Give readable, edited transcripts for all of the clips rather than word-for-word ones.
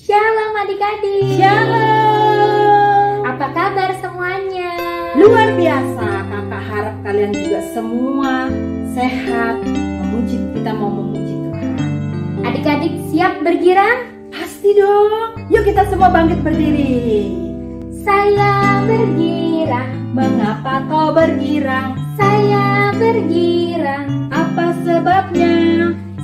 Shalom adik-adik. Shalom. Apa kabar semuanya? Luar biasa. Kakak harap kalian juga semua sehat. Kita mau memuji Tuhan. Adik-adik siap bergirang? Pasti dong. Yuk kita semua bangkit berdiri. Saya bergirang. Mengapa kau bergirang? Saya bergirang. Apa sebabnya?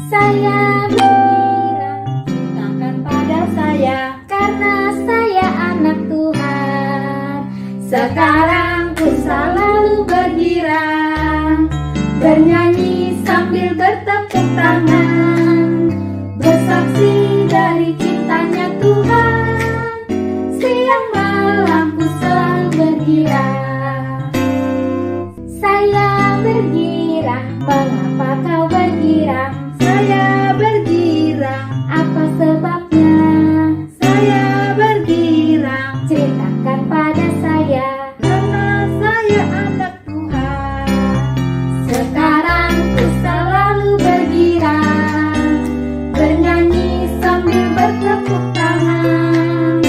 Saya bergirang. Ceritakan pada saya. Karena saya anak Tuhan. Sekarang ku selalu bergirang, bernyanyi sambil bertepuk tangan, bersaksi dari cintanya Tuhan. Siang malam ku selalu bergirang. Saya bergirang. Mengapa kau bergirang? Saya bergirang. Apa sebabnya? Saya bergirang. Ceritakan pada saya. Karena saya anak Tuhan. Sekarang ku selalu bergirang, bernyanyi sambil bertepuk tangan,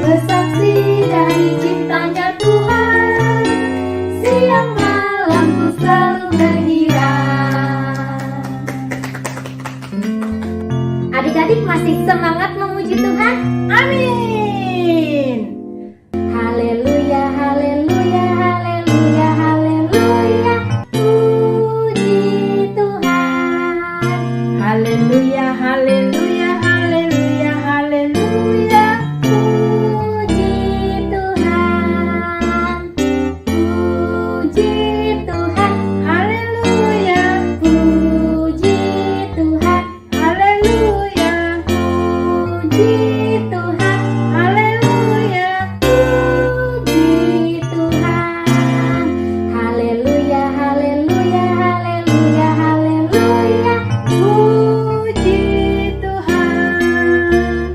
bersaksi dari cintanya Tuhan. Siang malam ku selalu bergirang. Adik-adik masih semangat memuji Tuhan? Amin. Haleluya, haleluya, haleluya, haleluya. Puji Tuhan. Haleluya, haleluya, haleluya, haleluya. Puji Tuhan. Puji Tuhan. Haleluya, Puji Tuhan. haleluya, Puji Tuhan. haleluya. Puji Tuhan. Haleluya, haleluya, haleluya, haleluya. Puji Tuhan.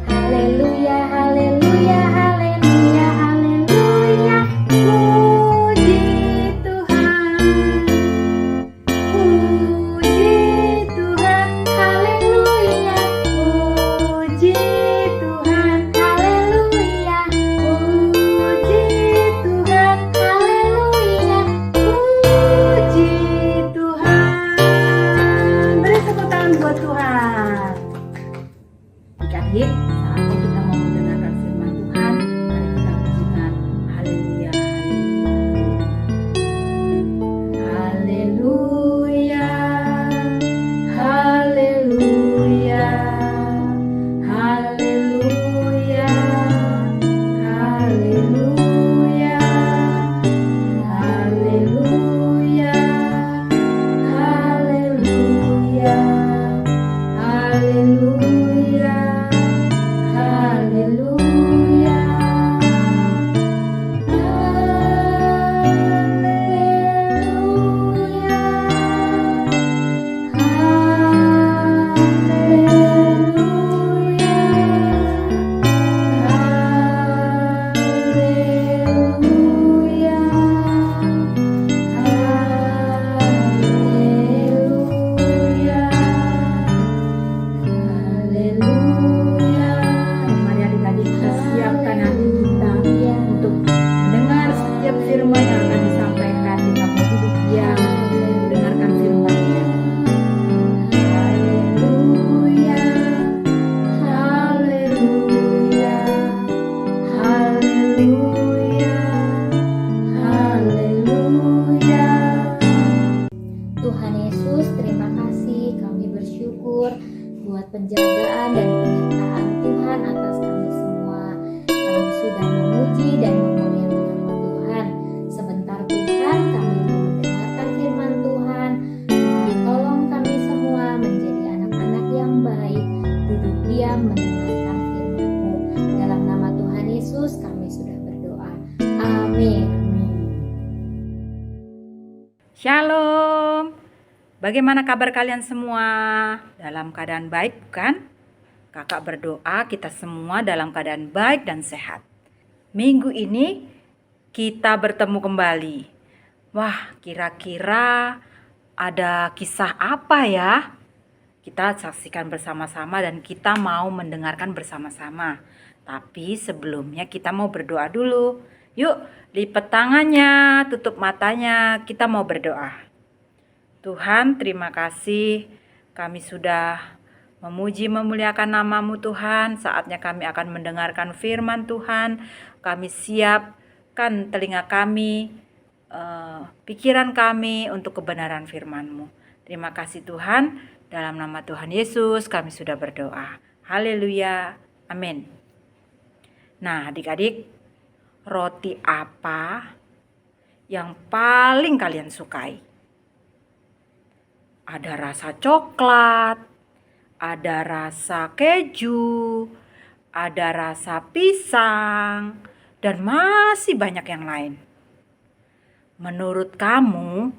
Haleluya, haleluya, haleluya, haleluya. Puji Tuhan. Puji Tuhan. Haleluya, Puji Tuhan. haleluya, Puji Tuhan. haleluya. Puji Tuhan. Beri tepuk tangan buat Tuhan. Adik-adik, saatnya kita mau mendengarkan firman Tuhan. Mari kita pujikan haleluya, haleluya. Haleluya, haleluya, haleluya, haleluya, haleluya, haleluya, haleluya. Mari adik-adik kita siapkan hati kita untuk mendengar setiap firman yang akan disampaikan. Kita mau duduk diam, mendengarkan firman-Nya. Haleluya, haleluya, haleluya, haleluya. Tuhan Yesus, terima kasih. Kami bersyukur buat penjagaan dan penyertaan Tuhan atas kami semua. Kami sudah memuji dan memuliakan nama Tuhan. Sebentar Tuhan, kami mau mendengarkan firman Tuhan. Tuhan tolong kami semua menjadi anak-anak yang baik, duduk diam mendengarkan firman-Mu. Dalam nama Tuhan Yesus kami sudah berdoa. Amin. Shalom. Bagaimana kabar kalian semua? Dalam keadaan baik bukan? Kakak berdoa kita semua dalam keadaan baik dan sehat. Minggu ini kita bertemu kembali. Wah, kira-kira ada kisah apa ya? kita saksikan bersama-sama dan kita mau mendengarkan bersama-sama. Tapi sebelumnya kita mau berdoa dulu. Yuk, lipat tangannya, tutup matanya, kita mau berdoa. Tuhan, terima kasih kami sudah memuji memuliakan nama-Mu Tuhan. Saatnya kami akan mendengarkan firman Tuhan. Kami siapkan telinga kami, pikiran kami untuk kebenaran firman-Mu. Terima kasih Tuhan. Dalam nama Tuhan Yesus kami sudah berdoa. Haleluya. Amin. Nah, adik-adik, roti apa yang paling kalian sukai? Ada rasa coklat, ada rasa keju, ada rasa pisang, dan masih banyak yang lain. Menurut kamu,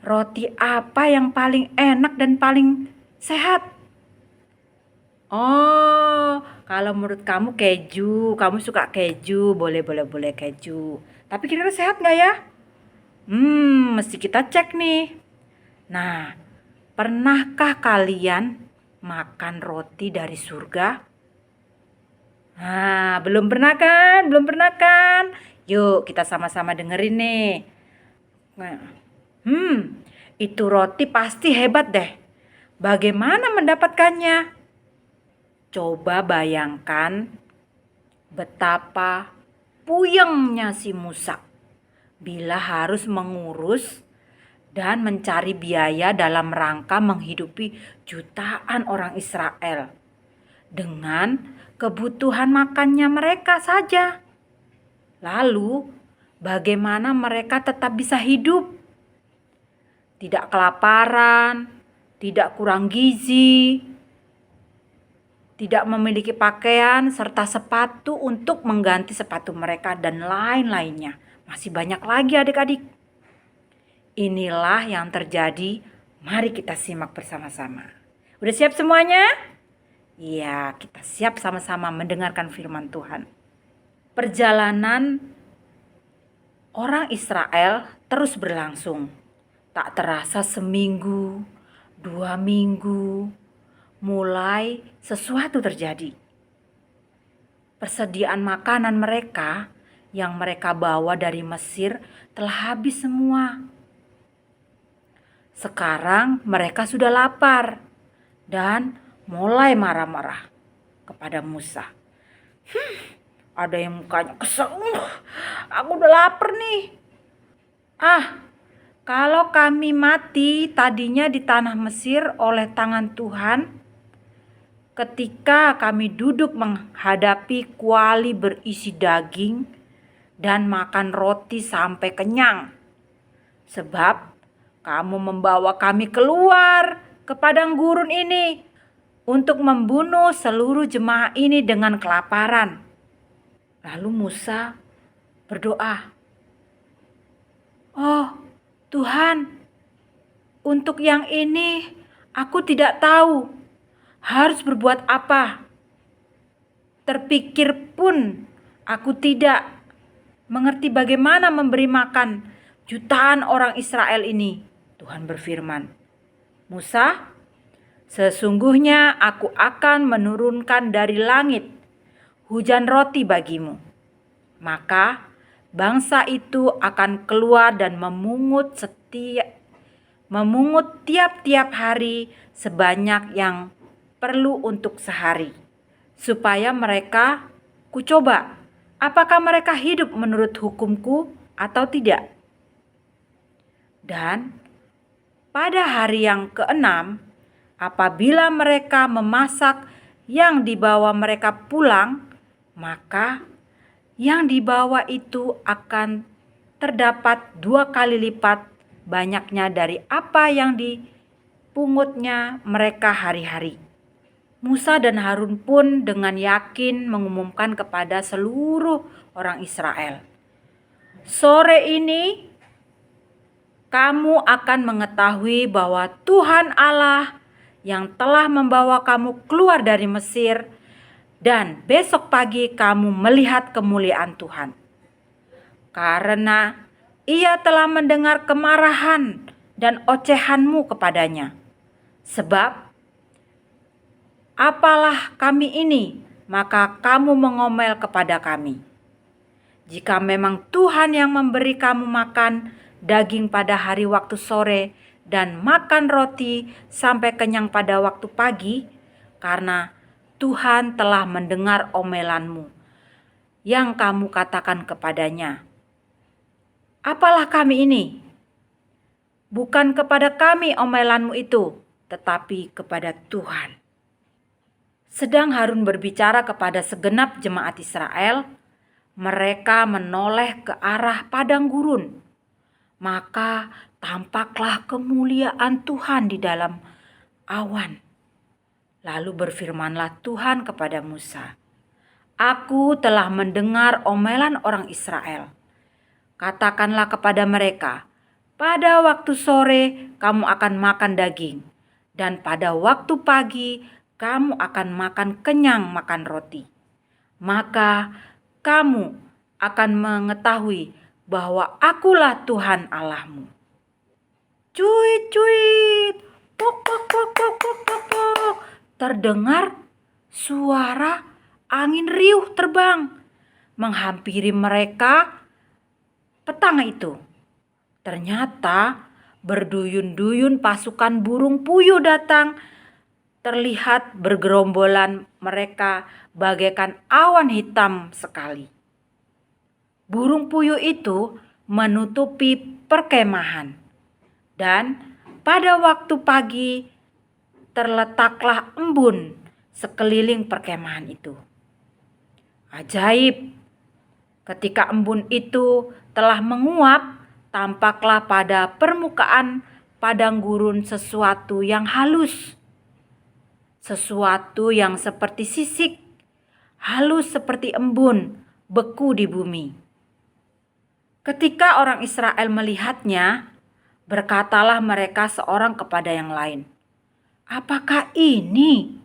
roti apa yang paling enak dan paling sehat? Oh, kalau menurut kamu keju, kamu suka keju, boleh keju. Tapi kira-kira sehat nggak ya? Mesti kita cek nih. Nah, pernahkah kalian makan roti dari surga? Nah, belum pernah kan? Yuk, kita sama-sama dengerin nih. Nah, itu roti pasti hebat deh. Bagaimana mendapatkannya? Coba bayangkan betapa puyengnya si Musa bila harus mengurus dan mencari biaya dalam rangka menghidupi jutaan orang Israel dengan kebutuhan makannya mereka saja. Lalu, bagaimana mereka tetap bisa hidup? Tidak kelaparan, tidak kurang gizi, tidak memiliki pakaian serta sepatu untuk mengganti sepatu mereka dan lain-lainnya. Masih banyak lagi adik-adik. Inilah yang terjadi. Mari kita simak bersama-sama. Udah siap semuanya? Ya, kita siap sama-sama mendengarkan firman Tuhan. Perjalanan orang Israel terus berlangsung. Tak terasa seminggu, 2 minggu, mulai sesuatu terjadi. Persediaan makanan mereka yang mereka bawa dari Mesir telah habis semua. Sekarang mereka sudah lapar dan mulai marah-marah kepada Musa. Ada yang mukanya kesel. Aku udah lapar nih. Kalau kami mati tadinya di tanah Mesir oleh tangan Tuhan, ketika kami duduk menghadapi kuali berisi daging dan makan roti sampai kenyang. Sebab kamu membawa kami keluar ke padang gurun ini untuk membunuh seluruh jemaah ini dengan kelaparan. Lalu Musa berdoa, "Oh Tuhan, untuk yang ini aku tidak tahu harus berbuat apa. Terpikir pun aku tidak mengerti bagaimana memberi makan jutaan orang Israel ini." Tuhan berfirman, "Musa, sesungguhnya aku akan menurunkan dari langit hujan roti bagimu. Maka bangsa itu akan keluar dan memungut tiap-tiap hari sebanyak yang perlu untuk sehari, supaya mereka kucoba apakah mereka hidup menurut hukumku atau tidak. Dan pada hari yang ke-6, apabila mereka memasak yang dibawa mereka pulang, maka yang dibawa itu akan terdapat 2 kali lipat banyaknya dari apa yang dipungutnya mereka hari-hari. Musa dan Harun pun dengan yakin mengumumkan kepada seluruh orang Israel, "Sore ini kamu akan mengetahui bahwa Tuhan Allah yang telah membawa kamu keluar dari Mesir, dan besok pagi kamu melihat kemuliaan Tuhan. Karena Ia telah mendengar kemarahan dan ocehanmu kepadanya. Sebab Apalah kami ini, maka kamu mengomel kepada kami. Jika memang Tuhan yang memberi kamu makan daging pada hari waktu sore dan makan roti sampai kenyang pada waktu pagi, karena Tuhan telah mendengar omelanmu yang kamu katakan kepadanya. Apalah kami ini? Bukan kepada kami omelanmu itu, tetapi kepada Tuhan. Sedang Harun berbicara kepada segenap jemaat Israel, mereka menoleh ke arah padang gurun. Maka tampaklah kemuliaan Tuhan di dalam awan. Lalu berfirmanlah Tuhan kepada Musa, "Aku telah mendengar omelan orang Israel. Katakanlah kepada mereka, pada waktu sore kamu akan makan daging, dan pada waktu pagi kamu akan makan kenyang makan roti. Maka kamu akan mengetahui bahwa akulah Tuhan Allahmu." Cuit, cuit, pok, pok, pok, pok, pok, pok, pok. Terdengar suara angin riuh terbang menghampiri mereka petang itu. Ternyata berduyun-duyun pasukan burung puyuh datang. Terlihat bergerombolan mereka bagaikan awan hitam sekali. Burung puyuh itu menutupi perkemahan. Dan pada waktu pagi terletaklah embun sekeliling perkemahan itu. Ajaib, ketika embun itu telah menguap, tampaklah pada permukaan padang gurun sesuatu yang halus. Sesuatu yang seperti sisik, halus seperti embun, beku di bumi. Ketika orang Israel melihatnya, berkatalah mereka seorang kepada yang lain, "Apakah ini?"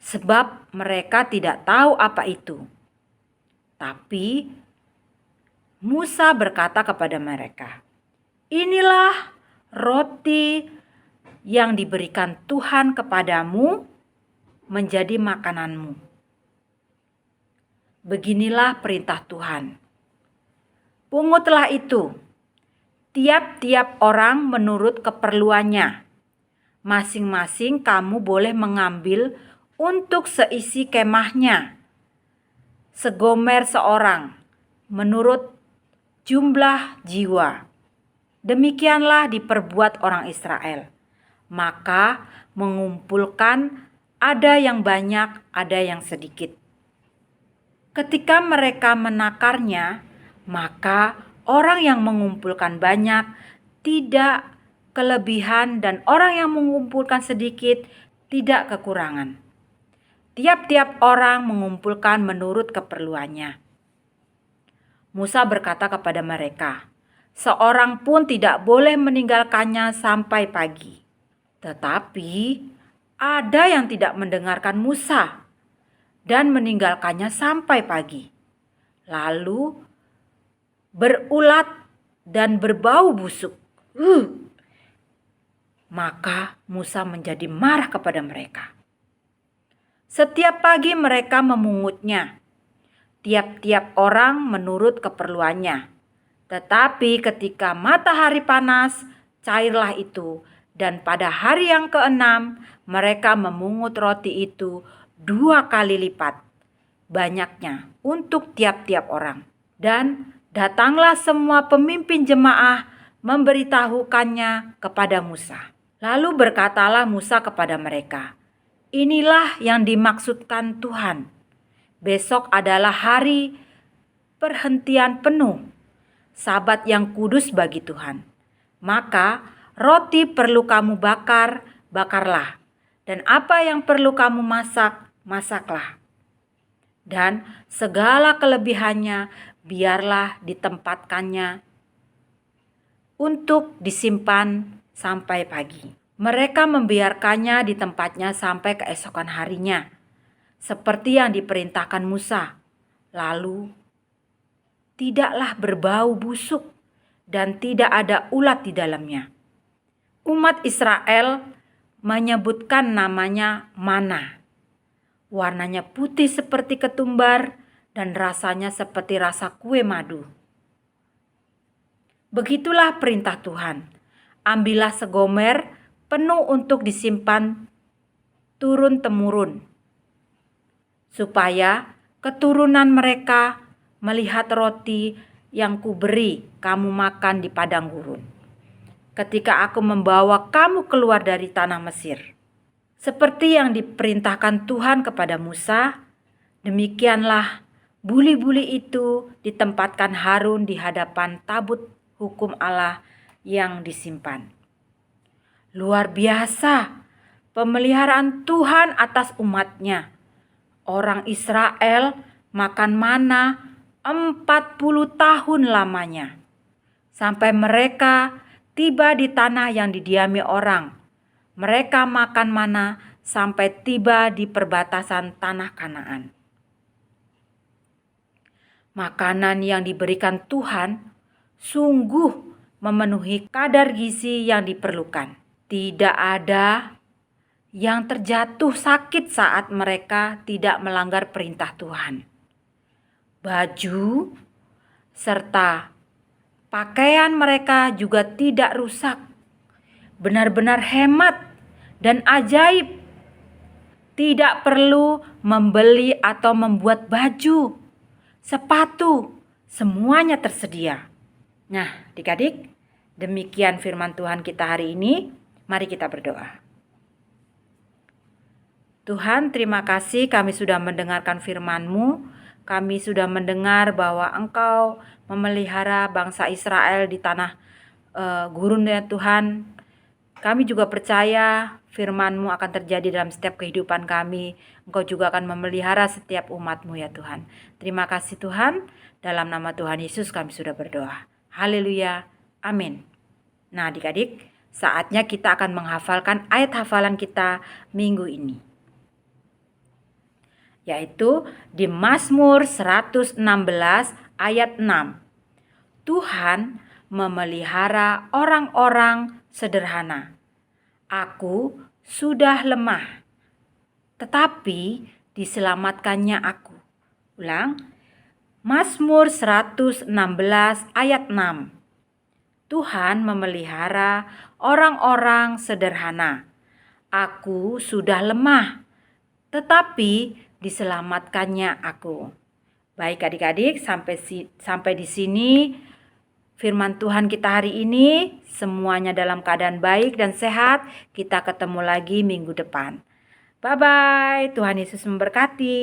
Sebab mereka tidak tahu apa itu. Tapi Musa berkata kepada mereka, "Inilah roti yang diberikan Tuhan kepadamu menjadi makananmu. Beginilah perintah Tuhan. Pungutlah itu, tiap-tiap orang menurut keperluannya. Masing-masing kamu boleh mengambil untuk seisi kemahnya, segomer seorang, menurut jumlah jiwa." Demikianlah diperbuat orang Israel. Maka mengumpulkan, ada yang banyak, ada yang sedikit. Ketika mereka menakarnya, maka orang yang mengumpulkan banyak tidak kelebihan dan orang yang mengumpulkan sedikit tidak kekurangan. Tiap-tiap orang mengumpulkan menurut keperluannya. Musa berkata kepada mereka, "Seorang pun tidak boleh meninggalkannya sampai pagi." Tetapi ada yang tidak mendengarkan Musa dan meninggalkannya sampai pagi. Lalu berulat dan berbau busuk. Maka Musa menjadi marah kepada mereka. Setiap pagi mereka memungutnya, tiap-tiap orang menurut keperluannya. Tetapi ketika matahari panas, cairlah itu. Dan pada hari yang ke-6, mereka memungut roti itu 2 kali lipat banyaknya untuk tiap-tiap orang. Dan datanglah semua pemimpin jemaah memberitahukannya kepada Musa. Lalu berkatalah Musa kepada mereka, "Inilah yang dimaksudkan Tuhan. Besok adalah hari perhentian penuh, Sabat yang kudus bagi Tuhan. Maka roti perlu kamu bakar, bakarlah. Dan apa yang perlu kamu masak, masaklah. Dan segala kelebihannya biarlah ditempatkannya untuk disimpan sampai pagi." Mereka membiarkannya di tempatnya sampai keesokan harinya, seperti yang diperintahkan Musa. Lalu tidaklah berbau busuk dan tidak ada ulat di dalamnya. Umat Israel menyebutkan namanya mana. Warnanya putih seperti ketumbar dan rasanya seperti rasa kue madu. Begitulah perintah Tuhan. Ambillah segomer penuh untuk disimpan turun-temurun, supaya keturunan mereka melihat roti yang kuberi kamu makan di padang gurun, ketika aku membawa kamu keluar dari tanah Mesir. Seperti yang diperintahkan Tuhan kepada Musa, demikianlah buli-buli itu ditempatkan Harun di hadapan tabut hukum Allah yang disimpan. Luar biasa pemeliharaan Tuhan atas umatnya. Orang Israel makan mana 40 tahun lamanya, sampai mereka tiba di tanah yang didiami orang. Mereka makan mana sampai tiba di perbatasan tanah Kanaan. Makanan yang diberikan Tuhan sungguh memenuhi kadar gizi yang diperlukan. Tidak ada yang terjatuh sakit saat mereka tidak melanggar perintah Tuhan. Baju serta pakaian mereka juga tidak rusak. Benar-benar hemat dan ajaib. Tidak perlu membeli atau membuat baju, sepatu, semuanya tersedia. Nah, adik-adik, demikian firman Tuhan kita hari ini. Mari kita berdoa. Tuhan, terima kasih kami sudah mendengarkan firman-Mu. Kami sudah mendengar bahwa Engkau memelihara bangsa Israel di tanah gurun ya Tuhan. Kami juga percaya firman-Mu akan terjadi dalam setiap kehidupan kami. Engkau juga akan memelihara setiap umat-Mu ya Tuhan. Terima kasih Tuhan. Dalam nama Tuhan Yesus kami sudah berdoa. Haleluya. Amin. Nah adik-adik, saatnya kita akan menghafalkan ayat hafalan kita minggu ini, yaitu di Mazmur 116 ayat 6. Tuhan memelihara orang-orang sederhana. Aku sudah lemah, tetapi diselamatkannya aku. Ulang, Mazmur 116 ayat 6. Tuhan memelihara orang-orang sederhana. Aku sudah lemah, tetapi diselamatkannya aku. Baik adik-adik, sampai di sini firman Tuhan kita hari ini. Semuanya dalam keadaan baik dan sehat. Kita ketemu lagi minggu depan. Bye-bye. Tuhan Yesus memberkati.